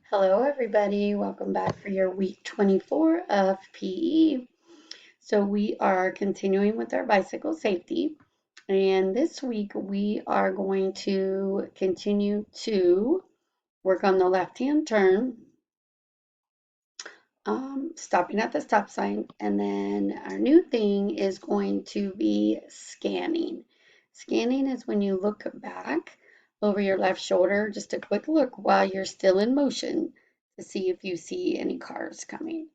Hello, everybody. Welcome back for your week 24 of PE. So, we are continuing with our bicycle safety. And this week, we are going to continue to work on the left hand turn, stopping at the stop sign. And then our new thing is going to be scanning. Scanning is when you look back over your left shoulder, just a quick look while you're still in motion to see if you see any cars coming.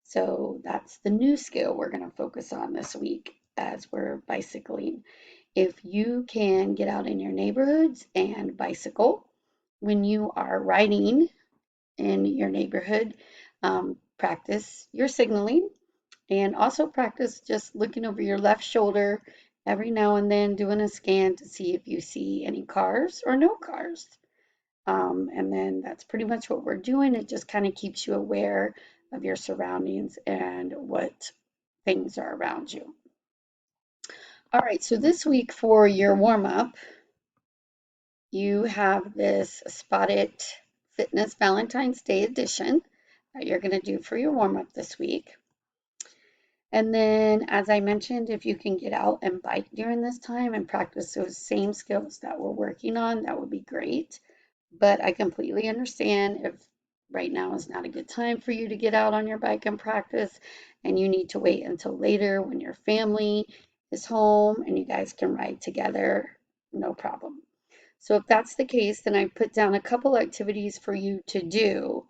So that's the new skill we're going to focus on this week as we're bicycling. If you can get out in your neighborhoods and bicycle when you are riding in your neighborhood, practice your signaling and also practice just looking over your left shoulder every now and then, doing a scan to see if you see any cars or no cars. And then that's pretty much what we're doing. It just kind of keeps you aware of your surroundings and what things are around you. All right, so this week for your warm up, you have this Spot It Fitness Valentine's Day edition that you're going to do for your warm up this week. And then, as I mentioned, if you can get out and bike during this time and practice those same skills that we're working on, that would be great. But I completely understand if right now is not a good time for you to get out on your bike and practice, and you need to wait until later when your family is home and you guys can ride together, no problem. So if that's the case, then I put down a couple activities for you to do.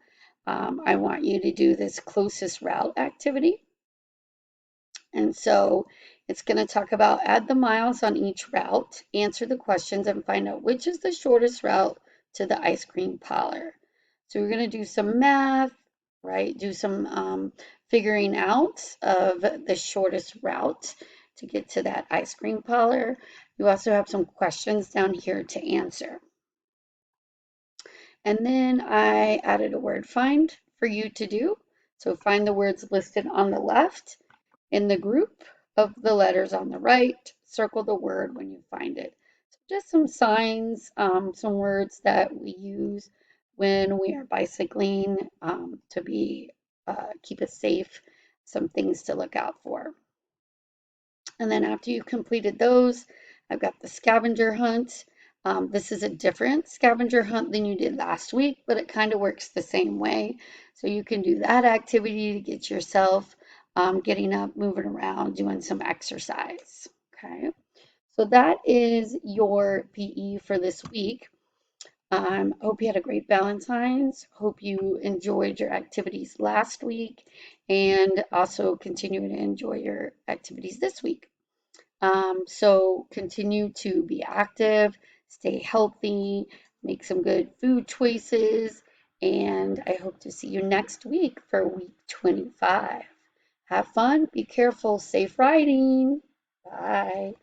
I want you to do this closest route activity. And so it's going to talk about add the miles on each route, answer the questions, and find out which is the shortest route to the ice cream parlor. So we're going to do some math, right? Do some figuring out of the shortest route to get to that ice cream parlor. You also have some questions down here to answer. And then I added a word find for you to do. So find the words listed on the left in the group of the letters on the right, circle the word when you find it. So just some signs, some words that we use when we are bicycling to keep us safe, some things to look out for. And then after you've completed those, I've got the scavenger hunt. This is a different scavenger hunt than you did last week, but it kind of works the same way. So you can do that activity to get yourself getting up, moving around, doing some exercise. Okay, so that is your PE for this week. Hope you had a great Valentine's. Hope you enjoyed your activities last week and also continue to enjoy your activities this week. So continue to be active, stay healthy, make some good food choices, and I hope to see you next week for week 25. Have fun, be careful, safe riding. Bye.